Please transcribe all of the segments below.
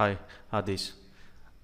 हाय आदेश।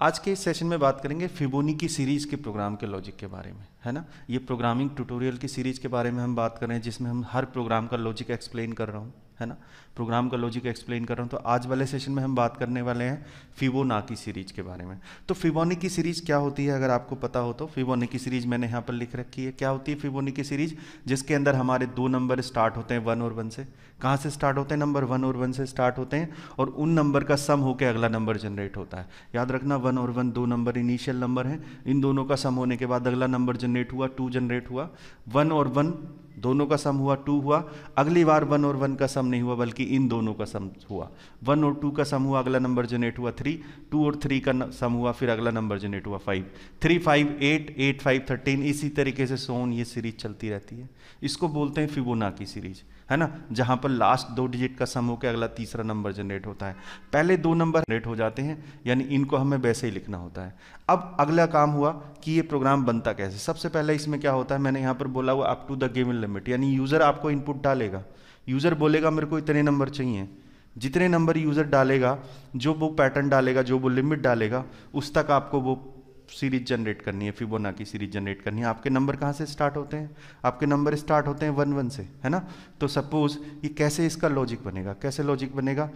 आज के इस सेशन में बात करेंगे फिबोनाची सीरीज़ के प्रोग्राम के लॉजिक के बारे में, है ना। ये प्रोग्रामिंग ट्यूटोरियल की सीरीज़ के बारे में हम बात कर रहे हैं, जिसमें हम हर प्रोग्राम का लॉजिक एक्सप्लेन कर रहा हूँ, है ना। प्रोग्राम का लॉजिक एक्सप्लेन कर रहा हूँ। तो आज वाले सेशन में हम बात करने वाले हैं फिबोनाची सीरीज के बारे में। तो फिबोनाची सीरीज क्या होती है, अगर आपको पता हो तो। फिबोनाची सीरीज मैंने यहाँ पर लिख रखी है। क्या होती है फिबोनाची सीरीज? जिसके अंदर हमारे दो नंबर स्टार्ट होते हैं 1 और 1 से। कहाँ से स्टार्ट होते हैं? नंबर 1 और 1 से स्टार्ट होते हैं, और उन नंबर का सम होकर अगला नंबर जनरेट होता है। याद रखना, 1 और 1 दो नंबर इनिशियल नंबर हैं। इन दोनों का सम होने के बाद अगला नंबर जनरेट हुआ, 2 जनरेट हुआ। 1 और 1 दोनों का सम हुआ, 2 हुआ। अगली बार 1 और 1 का सम नहीं हुआ, बल्कि इन दोनों का सम हुआ। 1 और 2 का सम हुआ, अगला नंबर जनरेट हुआ 3। 2 और 3 का सम हुआ, फिर अगला नंबर जनरेट हुआ 5। 3 5 8, 8 5 13। इसी तरीके से सोन ये सीरीज चलती रहती है। इसको बोलते हैं फिबोनाची सीरीज, है ना। जहां पर लास्ट 2 डिजिट का सम होकर अगला तीसरा नंबर जनरेट होता है। पहले 2 नंबर जनरेट हो जाते हैं, यानी इनको हमें वैसे ही लिखना होता है। अब अगला काम हुआ कि ये प्रोग्राम बनता कैसे। सबसे पहले इसमें क्या होता है, मैंने यहाँ पर बोला हुआ up to the given limit, यानी यूजर आपको इनपुट डालेगा। यूजर बोलेगा मेरे को इतने नंबर चाहिए। जितने नंबर यूजर डालेगा, जो वो पैटर्न डालेगा, जो वो लिमिट डालेगा, उस तक आपको वो सीरीज जनरेट करनी है, फिबोनाची सीरीज जनरेट करनी है। आपके नंबर कहाँ से स्टार्ट होते हैं? आपके नंबर स्टार्ट होते हैं 1 1 से, है ना। तो सपोज ये कैसे इसका लॉजिक बनेगा, कैसे लॉजिक बनेगा?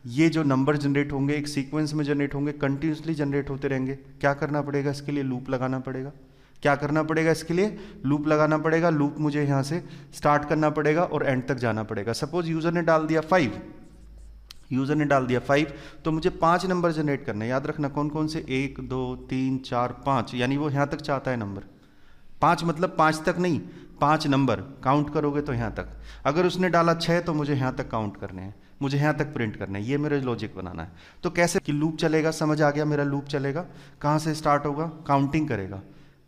ये जो नंबर जनरेट होंगे एक सीक्वेंस में जनरेट होंगे, कंटिन्यूसली जनरेट होते रहेंगे। क्या करना पड़ेगा इसके लिए? लूप लगाना पड़ेगा। क्या करना पड़ेगा इसके लिए? लूप लगाना पड़ेगा। लूप मुझे यहाँ से स्टार्ट करना पड़ेगा और एंड तक जाना पड़ेगा। सपोज यूजर ने डाल दिया 5, यूजर ने डाल दिया 5, तो मुझे 5 नंबर जनरेट करना है। याद रखना कौन कौन से, 1 2 3 4 5, यानी वो यहाँ तक चाहता है नंबर 5, मतलब 5 तक नहीं, 5 नंबर काउंट करोगे तो यहाँ तक। अगर उसने डाला 6 तो मुझे यहाँ तक काउंट करने हैं, मुझे यहाँ तक प्रिंट करना है। ये मेरा लॉजिक बनाना है। तो कैसे कि लूप चलेगा, समझ आ गया। मेरा लूप चलेगा, कहाँ से स्टार्ट होगा? काउंटिंग करेगा,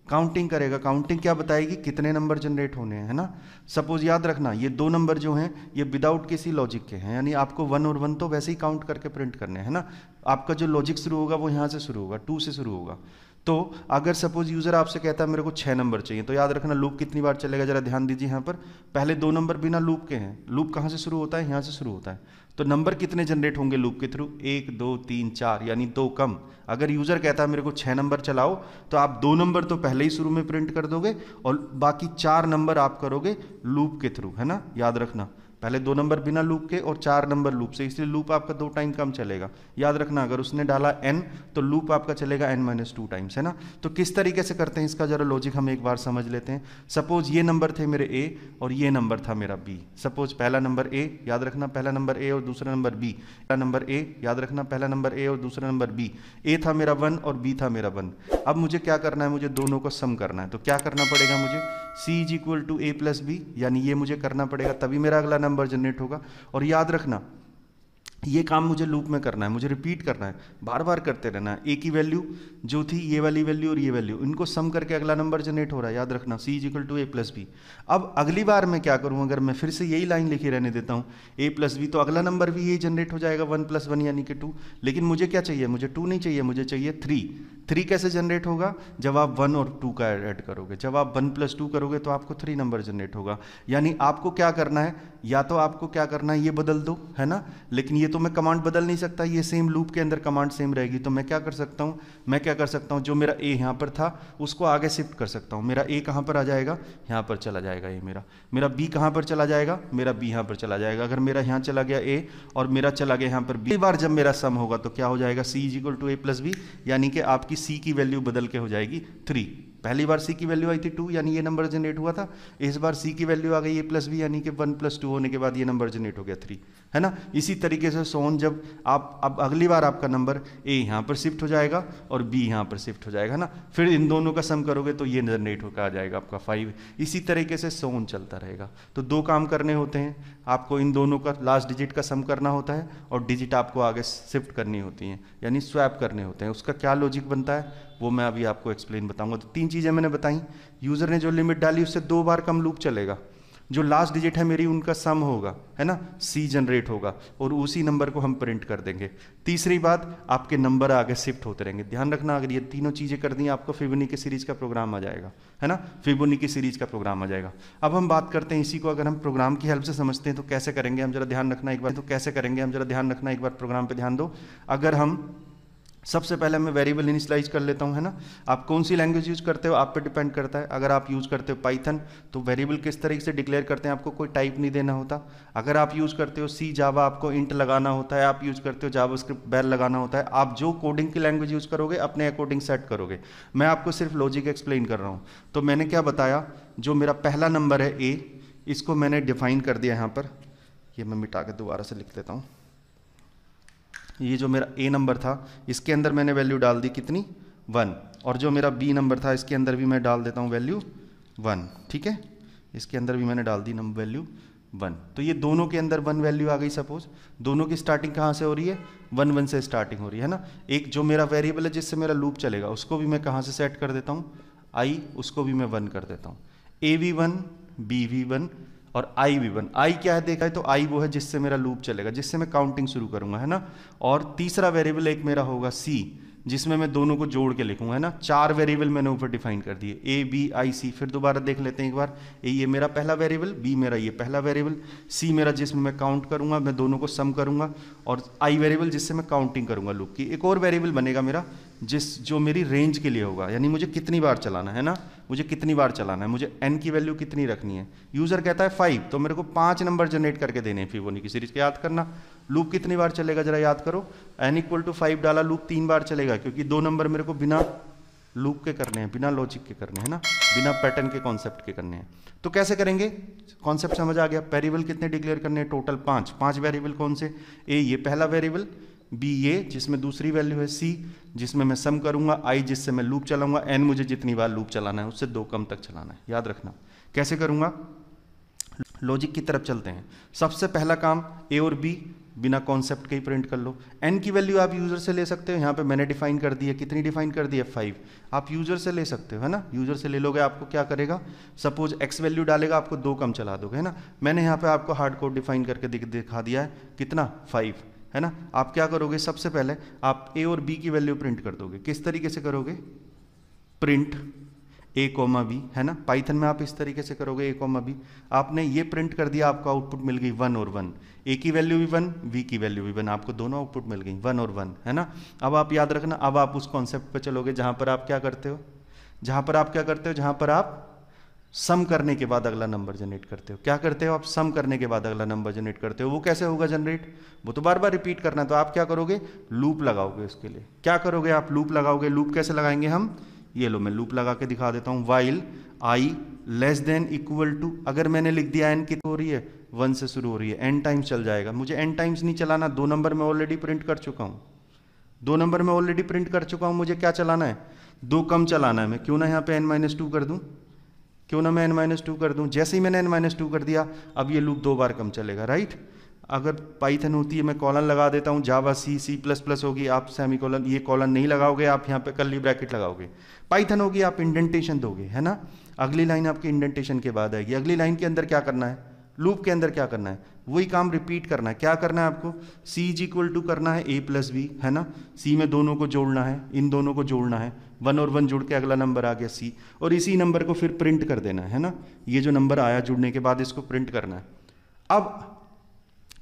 काउंटिंग करेगा। काउंटिंग क्या बताएगी? कितने नंबर जनरेट होने हैं, है ना। सपोज याद रखना ये 2 नंबर जो हैं ये विदाउट किसी लॉजिक के हैं, यानी आपको 1 और 1 तो वैसे ही काउंट करके प्रिंट करने हैं, है ना। आपका जो लॉजिक शुरू होगा वो यहाँ से शुरू होगा, 2 से शुरू होगा। तो अगर सपोज यूजर आपसे कहता है मेरे को 6 नंबर चाहिए, तो याद रखना लूप कितनी बार चलेगा, जरा ध्यान दीजिए। यहाँ पर पहले 2 नंबर बिना लूप के हैं। लूप कहाँ से शुरू होता है? यहाँ से शुरू होता है। तो नंबर कितने जनरेट होंगे लूप के थ्रू? 1 2 3 4, यानी 2 कम। अगर यूजर कहता है मेरे को 6 नंबर चलाओ, तो आप 2 नंबर तो पहले ही शुरू में प्रिंट कर दोगे, और बाकी 4 नंबर आप करोगे लूप के थ्रू, है ना। याद रखना पहले 2 नंबर बिना लूप के और 4 नंबर लूप से, इसलिए लूप आपका 2 टाइम कम चलेगा। याद रखना अगर उसने डाला n तो लूप आपका चलेगा n-2 टाइम्स, है ना। तो किस तरीके से करते हैं इसका जरा लॉजिक हम एक बार समझ लेते हैं। सपोज ये नंबर थे मेरे a और ये नंबर था मेरा b। सपोज पहला नंबर a, याद रखना पहला नंबर a और दूसरा नंबर b। पहला नंबर a, याद रखना पहला नंबर a और दूसरा नंबर b। a था मेरा 1 और b था मेरा 1। अब मुझे क्या करना है? मुझे दोनों को सम करना है। तो क्या करना पड़ेगा मुझे? c = a + b, यानी ये मुझे करना पड़ेगा, तभी मेरा अगला नंबर जनरेट होगा। और याद रखना ये काम मुझे लूप में करना है, मुझे रिपीट करना है, बार बार करते रहना है। ए की वैल्यू जो थी, ये वाली वैल्यू और ये वैल्यू, इनको सम करके अगला नंबर जनरेट हो रहा है। याद रखना c = a + b। अब अगली बार मैं क्या करूं, अगर मैं फिर से यही लाइन लिखी रहने देता हूं a + b, तो अगला नंबर भी यही जनरेट हो जाएगा 1 + 1 यानी कि 2। लेकिन मुझे क्या चाहिए? मुझे 2 नहीं चाहिए, मुझे चाहिए 3। 3 कैसे जनरेट होगा? जब आप 1 और 2 का ऐड करोगे। जब आप 1 + 2 करोगे तो आपको 3 नंबर जनरेट होगा। यानी आपको क्या करना है, या तो आपको क्या करना है, ये बदल दो, है ना। लेकिन ये तो मैं कमांड बदल नहीं सकता, ये सेम लूप के अंदर कमांड सेम रहेगी। तो मैं क्या कर सकता हूँ, मैं क्या कर सकता हूँ, जो मेरा a यहाँ पर था उसको आगे शिफ्ट कर सकता हूँ। मेरा a कहाँ पर आ जाएगा? यहाँ पर चला जाएगा। ये मेरा b कहाँ पर चला जाएगा? मेरा b यहाँ पर चला जाएगा। अगर मेरा यहाँ चला गया a और मेरा चला गया यहाँ पर b, बार जब मेरा सम होगा तो क्या हो जाएगा? c = a + b, यानी कि आपकी c की वैल्यू बदल के हो जाएगी 3। पहली बार c की वैल्यू आई थी 2, यानी ये नंबर जनरेट हुआ था। इस बार c की वैल्यू आ गई a + b, यानी कि 1 + 2 होने के बाद ये नंबर जनरेट हो गया 3, है ना। इसी तरीके से सोन जब आप अब अगली बार आपका नंबर a यहाँ पर शिफ्ट हो जाएगा और b यहाँ पर शिफ्ट हो जाएगा ना, फिर इन दोनों का सम करोगे तो ये जनरेट होकर आ जाएगा आपका 5। इसी तरीके से सोन चलता रहेगा। तो 2 काम करने होते हैं आपको, इन दोनों का लास्ट डिजिट का सम करना होता है और डिजिट आपको आगे शिफ्ट करनी होती हैं, यानी स्वैप करने होते हैं। उसका क्या लॉजिक बनता है वो मैं अभी आपको एक्सप्लेन बताऊंगा। तो 3 चीज़ें मैंने बताई। यूज़र ने जो लिमिट डाली उससे 2 बार कम लूप चलेगा। जो लास्ट डिजिट है मेरी उनका सम होगा, है ना, c जनरेट होगा और उसी नंबर को हम प्रिंट कर देंगे। तीसरी बात, आपके नंबर आगे शिफ्ट होते रहेंगे। ध्यान रखना अगर ये तीनों चीज़ें कर दी आपको फिबोनाची सीरीज का प्रोग्राम आ जाएगा, है ना, फिबोनाची सीरीज का प्रोग्राम आ जाएगा। अब हम बात करते हैं इसी को अगर हम प्रोग्राम की हेल्प से समझते हैं तो कैसे करेंगे हम जरा ध्यान रखना एक बार, प्रोग्राम पे ध्यान दो। अगर हम सबसे पहले मैं वेरिएबल इनिशियलाइज कर लेता हूँ, है ना। आप कौन सी लैंग्वेज यूज करते हो आप पे डिपेंड करता है। अगर आप यूज करते हो पाइथन तो वेरिएबल किस तरीके से डिक्लेयर करते हैं, आपको कोई टाइप नहीं देना होता। अगर आप यूज करते हो सी जावा, आपको इंट लगाना होता है। आप यूज करते हो जावास्क्रिप्ट, बेल लगाना होता है। आप जो कोडिंग की लैंग्वेज यूज करोगे अपने अकॉर्डिंग सेट करोगे। मैं आपको सिर्फ लॉजिक एक्सप्लेन कर रहा हूँ। तो मैंने क्या बताया, जो मेरा पहला नंबर है ए, इसको मैंने डिफाइन कर दिया यहाँ पर। ये मैं मिटा के दोबारा से लिख देता हूँ। ये जो मेरा ए नंबर था इसके अंदर मैंने वैल्यू डाल दी कितनी, 1। और जो मेरा बी नंबर था इसके अंदर भी मैं डाल देता हूँ वैल्यू 1, ठीक है। इसके अंदर भी मैंने डाल दी वैल्यू 1। तो ये दोनों के अंदर 1 वैल्यू आ गई। सपोज दोनों की स्टार्टिंग कहाँ से हो रही है, 1 1 से स्टार्टिंग हो रही है ना। एक जो मेरा वेरिएबल है जिससे मेरा लूप चलेगा उसको भी मैं कहाँ से सेट कर देता हूँ, आई, उसको भी मैं 1 कर देता हूँ। ए वी 1, बी वी 1 और आई भी 1। आई क्या है देखा है तो आई वो है जिससे मेरा लूप चलेगा, जिससे मैं काउंटिंग शुरू करूंगा, है ना। और तीसरा वेरिएबल एक मेरा होगा सी, जिसमें मैं दोनों को जोड़ के लिखूंगा, है ना। 4 वेरिएबल मैंने ऊपर डिफाइन कर दिए, ए बी आई सी। फिर दोबारा देख लेते हैं एक बार, ए ये मेरा पहला वेरिएबल, बी मेरा ये पहला वेरिएबल, सी मेरा जिसमें मैं काउंट करूंगा, मैं दोनों को सम करूंगा, और आई वेरिएबल जिससे मैं काउंटिंग करूंगा लूप की। एक और वेरिएबल बनेगा मेरा जो मेरी रेंज के लिए होगा, यानी मुझे कितनी बार चलाना है ना, मुझे कितनी बार चलाना है, मुझे n की वैल्यू कितनी रखनी है। यूजर कहता है 5, तो मेरे को 5 नंबर जनरेट करके देने हैं फिबोनाची की सीरीज के। याद करना लूप कितनी बार चलेगा जरा याद करो। n = 5 डाला, लूप 3 बार चलेगा, क्योंकि 2 नंबर मेरे को बिना लूप के करने हैं, बिना लॉजिक के करने हैं ना, बिना पैटर्न के कॉन्सेप्ट के करने हैं। तो कैसे करेंगे, कॉन्सेप्ट समझ आ गया। वेरिएबल कितने डिक्लेयर करने हैं, टोटल 5 वेरिएबल कौन से, ए ये पहला वेरिएबल, बी ये जिसमें दूसरी वैल्यू है, सी जिसमें मैं सम करूंगा, आई जिससे मैं लूप चलाऊंगा, एन मुझे जितनी बार लूप चलाना है उससे 2 कम तक चलाना है। याद रखना कैसे करूंगा, लॉजिक की तरफ चलते हैं। सबसे पहला काम ए और बी बिना कॉन्सेप्ट के ही प्रिंट कर लो। एन की वैल्यू आप यूजर से ले सकते हो, यहाँ पे मैंने डिफाइन कर दी है, कितनी डिफाइन कर दी है 5। आप यूजर से ले सकते हो, है ना। यूजर से ले लोगे, आपको क्या करेगा, सपोज एक्स वैल्यू डालेगा, आपको 2 कम चला दोगे, है ना। मैंने यहाँ पे आपको हार्ड कोड डिफाइन करके दिखा दिया है, कितना 5, है ना। आप क्या करोगे, सबसे पहले आप ए और बी की वैल्यू प्रिंट कर दोगे। किस तरीके से करोगे, प्रिंट ए कॉमा बी, है ना। पाइथन में आप इस तरीके से करोगे, ए कॉमा बी। आपने ये प्रिंट कर दिया, आपको आउटपुट मिल गई 1 और 1। ए की वैल्यू भी 1, बी की वैल्यू भी 1, आपको दोनों आउटपुट मिल गई 1 और 1, है ना। अब आप याद रखना, अब आप उस कॉन्सेप्ट पे चलोगे जहां पर आप क्या करते हो, जहां पर आप सम करने के बाद अगला नंबर जनरेट करते हो। क्या करते हो आप, सम करने के बाद अगला नंबर जनरेट करते हो। वो कैसे होगा जनरेट, वो तो बार बार रिपीट करना है। तो आप क्या करोगे, लूप लगाओगे उसके लिए। क्या करोगे आप, लूप लगाओगे। लूप कैसे लगाएंगे हम, ये लो मैं लूप लगा के दिखा देता हूँ। While i less than equal to, अगर मैंने लिख दिया एन कितनी हो रही है, 1 से शुरू हो रही है, एन टाइम्स चल जाएगा। मुझे एन टाइम्स नहीं चलाना, 2 नंबर में ऑलरेडी प्रिंट कर चुका हूँ, 2 नंबर में ऑलरेडी प्रिंट कर चुका हूँ। मुझे क्या चलाना है, 2 कम चलाना है। मैं क्यों ना यहाँ पे n-2 कर दूँ, क्यों ना मैं n-2 कर दूं। जैसे ही मैंने n-2 कर दिया, अब ये लूप 2 बार कम चलेगा, राइट। अगर पाइथन होती है मैं कॉलन लगा देता हूँ, जावा C++ होगी, आप सेमीकोलन, ये कॉलन नहीं लगाओगे, आप यहाँ पे कर्ली ब्रैकेट लगाओगे। पाइथन होगी आप इंडेंटेशन दोगे, है ना। अगली लाइन आपकी इंडेंटेशन के बाद आएगी। अगली लाइन के अंदर क्या करना है, लूप के अंदर क्या करना है, वही काम रिपीट करना है। क्या करना है आपको, C करना है a + b, है ना। C में दोनों को जोड़ना है, इन दोनों को जोड़ना है, 1 और 1 जुड़ के अगला नंबर आ गया C, और इसी नंबर को फिर प्रिंट कर देना है ना। ये जो नंबर आया जुड़ने के बाद इसको प्रिंट करना है। अब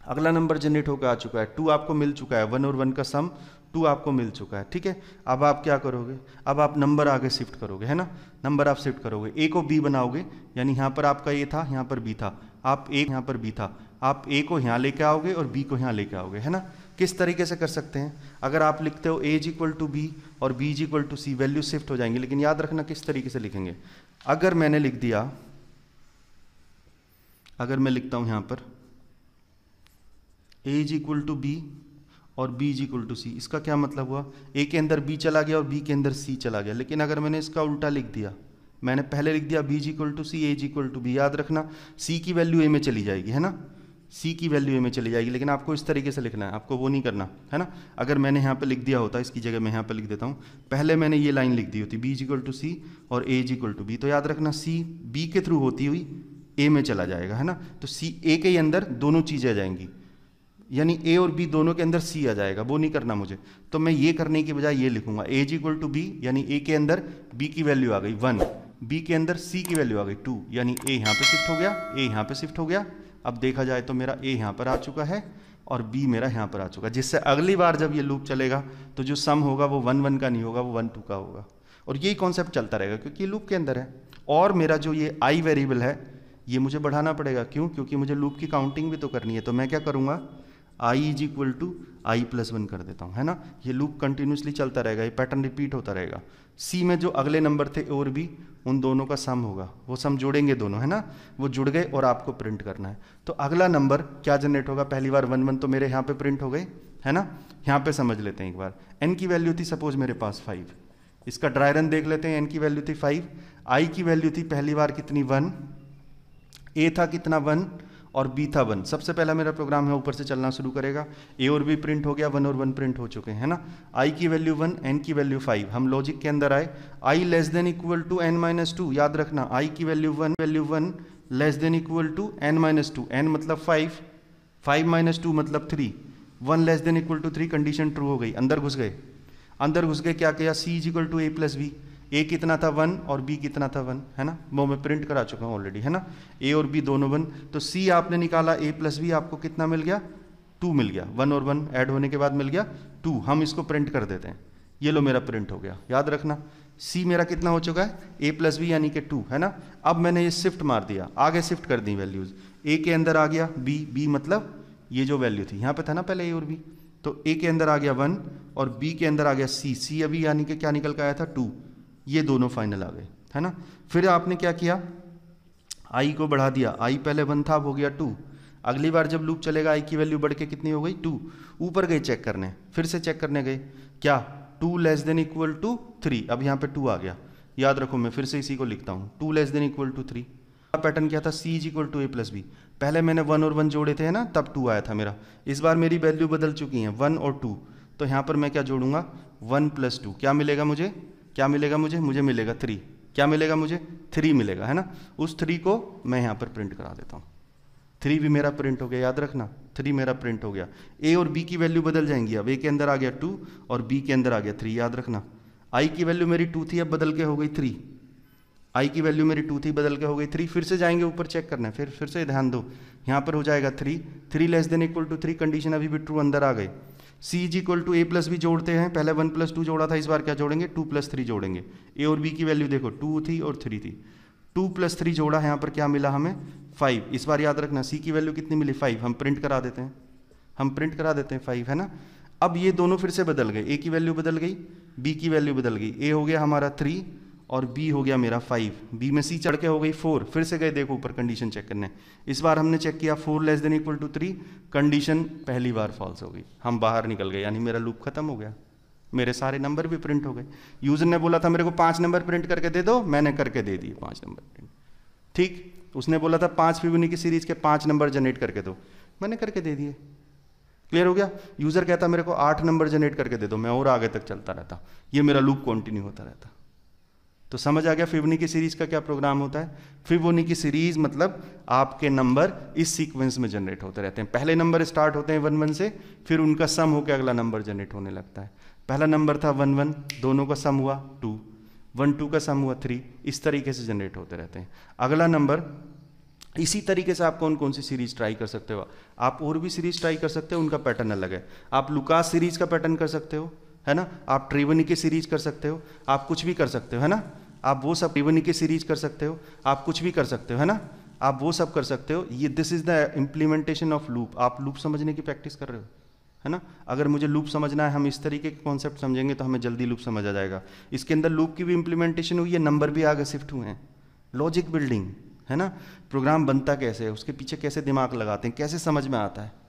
अगला नंबर जनरेट होकर आ चुका है, 2 आपको मिल चुका है, 1 और 1 का सम 2 आपको मिल चुका है, ठीक है। अब आप क्या करोगे, अब आप नंबर आगे शिफ्ट करोगे, है ना। नंबर आप शिफ्ट करोगे, ए को बी बनाओगे, यानी यहाँ पर आपका ए था, यहाँ पर बी था, आप ए यहाँ पर बी था, आप ए को यहाँ लेके आओगे और बी को यहाँ लेके आओगे, है ना। किस तरीके से कर सकते हैं, अगर आप लिखते हो a = b और b = c, वैल्यू शिफ्ट हो जाएंगी। लेकिन याद रखना किस तरीके से लिखेंगे। अगर मैंने लिख दिया, अगर मैं लिखता हूँ यहाँ पर a = b और b = c, इसका क्या मतलब हुआ, a के अंदर b चला गया और b के अंदर c चला गया। लेकिन अगर मैंने इसका उल्टा लिख दिया, मैंने पहले लिख दिया b = c, a = b, याद रखना c की वैल्यू a में चली जाएगी, है ना। c की वैल्यू a में चली जाएगी, लेकिन आपको इस तरीके से लिखना है, आपको वो नहीं करना, है ना। अगर मैंने यहाँ पे लिख दिया होता, इसकी जगह मैं यहाँ पे लिख देता हूँ, पहले मैंने ये लाइन लिख दी होती b = c और a = b, तो याद रखना c b के थ्रू होती हुई a में चला जाएगा, है ना। तो c a के अंदर दोनों चीज़ें आ जाएंगी, यानी a और b दोनों के अंदर c आ जाएगा, वो नहीं करना मुझे। तो मैं ये करने की बजाय ये लिखूंगा a = b, यानी a के अंदर b की वैल्यू आ गई 1, b के अंदर c की वैल्यू आ गई 2, यानी a यहाँ पे शिफ्ट हो गया, a यहाँ पे शिफ्ट हो गया। अब देखा जाए तो मेरा a यहाँ पर आ चुका है, और b मेरा यहाँ पर आ चुका, जिससे अगली बार जब ये लूप चलेगा तो जो सम होगा वो 1 1 का नहीं होगा, वो 1 2 का होगा। और यही कॉन्सेप्ट चलता रहेगा क्योंकि ये लूप के अंदर है। और मेरा जो ये i वेरिएबल है ये मुझे बढ़ाना पड़ेगा, क्यों? क्योंकि मुझे लूप की काउंटिंग भी तो करनी है। तो मैं क्या करूँगा, i is equal to i plus 1 कर देता हूँ, है ना। ये लूप कंटिन्यूसली चलता रहेगा, ये पैटर्न रिपीट होता रहेगा। c में जो अगले नंबर थे और भी, उन दोनों का सम होगा, वो सम जोड़ेंगे दोनों, है ना। वो जुड़ गए और आपको प्रिंट करना है। तो अगला नंबर क्या जनरेट होगा, पहली बार 1 1 तो मेरे यहाँ पे प्रिंट हो गए, है ना। यहाँ पे समझ लेते हैं एक बार, n की वैल्यू थी सपोज मेरे पास 5, इसका ड्राई रन देख लेते हैं। n की वैल्यू थी 5, i की वैल्यू थी पहली बार कितनी 1, a था कितना 1 और b था 1। सबसे पहला मेरा प्रोग्राम है ऊपर से चलना शुरू करेगा, a और b प्रिंट हो गया, 1 और 1 प्रिंट हो चुके हैं, है ना। i की वैल्यू 1, n की वैल्यू 5। हम लॉजिक के अंदर आए, i less than equal to n minus 2, याद रखना i की value 1 less than equal to n minus 2, n मतलब 5, 5 माइनस 2 मतलब 3, 1 less than equal to 3, condition true हो गई। अंदर घुस गए, क्या किया, c is equal to a plus b, a कितना था 1 और b कितना था 1, है ना। वो मैं प्रिंट करा चुका हूँ ऑलरेडी, है ना। a और b दोनों 1, तो c आपने निकाला a प्लस b, आपको कितना मिल गया, 2 मिल गया। 1 और 1 ऐड होने के बाद मिल गया 2। हम इसको प्रिंट कर देते हैं, ये लो मेरा प्रिंट हो गया। याद रखना c मेरा कितना हो चुका है, a प्लस b यानी कि 2, है ना। अब मैंने ये शिफ्ट मार दिया, आगे शिफ्ट कर दी वैल्यूज, a के अंदर आ गया b मतलब ये जो वैल्यू थी यहाँ पे था ना पहले a और b, तो a के अंदर आ गया 1 और b के अंदर आ गया c अभी यानी कि क्या निकल कर आया था 2, ये दोनों फाइनल आ गए, है ना। फिर आपने क्या किया, i को बढ़ा दिया, i पहले 1 था, अब हो गया 2। अगली बार जब लूप चलेगा i की वैल्यू बढ़ के कितनी हो गई 2। ऊपर गए चेक करने, फिर से चेक करने गए, क्या 2 लेस देन इक्वल टू 3, अब यहाँ पे 2 आ गया। याद रखो मैं फिर से इसी को लिखता हूँ, 2 less than equal to 3। Pattern क्या था, c is equal to a plus b, पहले मैंने 1 और 1 जोड़े थे, है ना, तब 2 आया था मेरा। इस बार मेरी वैल्यू बदल चुकी है 1 और 2, तो यहाँ पर मैं क्या जोड़ूंगा 1 प्लस 2, क्या मिलेगा मुझे, मुझे मिलेगा 3, क्या मिलेगा मुझे 3 मिलेगा, है ना। उस 3 को मैं यहाँ पर प्रिंट करा देता हूँ, 3 भी मेरा प्रिंट हो गया। याद रखना 3 मेरा प्रिंट हो गया। a और b की वैल्यू बदल जाएंगी, अब a के अंदर आ गया 2 और b के अंदर आ गया 3। याद रखना i की वैल्यू मेरी 2 थी, अब बदल के हो गई 3, i की वैल्यू मेरी 2 थी, बदल के हो गई 3। फिर से जाएंगे ऊपर चेक करना है, फिर से ध्यान दो, यहाँ पर हो जाएगा 3 less than equal to 3, condition अभी भी ट्रू, अंदर आ गए। c is equal to a plus b जोड़ते हैं, पहले 1 प्लस 2 जोड़ा था, इस बार क्या जोड़ेंगे 2 प्लस 3 जोड़ेंगे। a और b की वैल्यू देखो 2 थी और 3 थी, 2 प्लस 3 जोड़ा, यहाँ पर क्या मिला हमें 5। इस बार याद रखना c की वैल्यू कितनी मिली 5, हम प्रिंट करा देते हैं, 5, है ना। अब ये दोनों फिर से बदल गए, a की वैल्यू बदल गई, b की वैल्यू बदल गई, a हो गया हमारा 3 और b हो गया मेरा 5, b में c चढ़ के हो गई 4। फिर से गए देखो ऊपर कंडीशन चेक करने, इस बार हमने चेक किया 4 less than equal to 3, condition पहली बार फॉल्स हो गई, हम बाहर निकल गए, यानी मेरा लूप खत्म हो गया, मेरे सारे नंबर भी प्रिंट हो गए। यूजर ने बोला था मेरे को 5 नंबर प्रिंट करके दे दो, मैंने करके दे दिए 5 नंबर प्रिंट, ठीक। उसने बोला था 5 फिबोनाची सीरीज के 5 नंबर जनरेट करके दो, मैंने करके दे दिए, क्लियर हो गया। यूजर कहता मेरे को 8 नंबर जनरेट करके दे दो, मैं और आगे तक चलता रहता, ये मेरा लूप कंटिन्यू होता रहता। तो समझ आ गया फिबोनाची सीरीज का क्या प्रोग्राम होता है। फिबोनाची सीरीज मतलब आपके नंबर इस सीक्वेंस में जनरेट होते रहते हैं, पहले नंबर स्टार्ट होते हैं 1 1 से, फिर उनका सम होकर अगला नंबर जनरेट होने लगता है। पहला नंबर था 1 1, दोनों का सम हुआ 2, 1 2 का सम हुआ 3, इस तरीके से जनरेट होते रहते हैं। अगला नंबर, इसी तरीके से आप कौन कौन सी सीरीज ट्राई कर सकते हो, आप और भी सीरीज ट्राई कर सकते हो, उनका पैटर्न अलग है। आप लुकास सीरीज का पैटर्न कर सकते हो, है ना, आप ट्रिबोनिकी सीरीज कर सकते हो, आप कुछ भी कर सकते हो, है ना, आप वो सब ट्रिबोनिकी सीरीज कर सकते हो, आप कुछ भी कर सकते हो, है ना, आप वो सब कर सकते हो। ये this is the implementation of loop, आप लूप समझने की प्रैक्टिस कर रहे हो, है ना। अगर मुझे लूप समझना है, हम इस तरीके के कॉन्सेप्ट समझेंगे तो हमें जल्दी लूप समझ आ जाएगा। इसके अंदर लूप की भी इम्प्लीमेंटेशन हुई है, नंबर भी आगे शिफ्ट हुए हैं, लॉजिक बिल्डिंग, है ना, प्रोग्राम बनता कैसे है, उसके पीछे कैसे दिमाग लगाते हैं, कैसे समझ में आता है।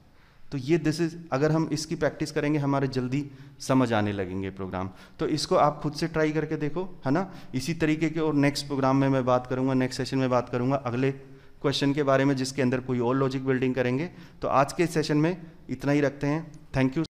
तो ये दिस इज, अगर हम इसकी प्रैक्टिस करेंगे हमारे जल्दी समझ आने लगेंगे प्रोग्राम। तो इसको आप खुद से ट्राई करके देखो, है ना। इसी तरीके के और नेक्स्ट प्रोग्राम में मैं बात करूंगा, नेक्स्ट सेशन में बात करूंगा अगले क्वेश्चन के बारे में, जिसके अंदर कोई और लॉजिक बिल्डिंग करेंगे। तो आज के सेशन में इतना ही रखते हैं, थैंक यू।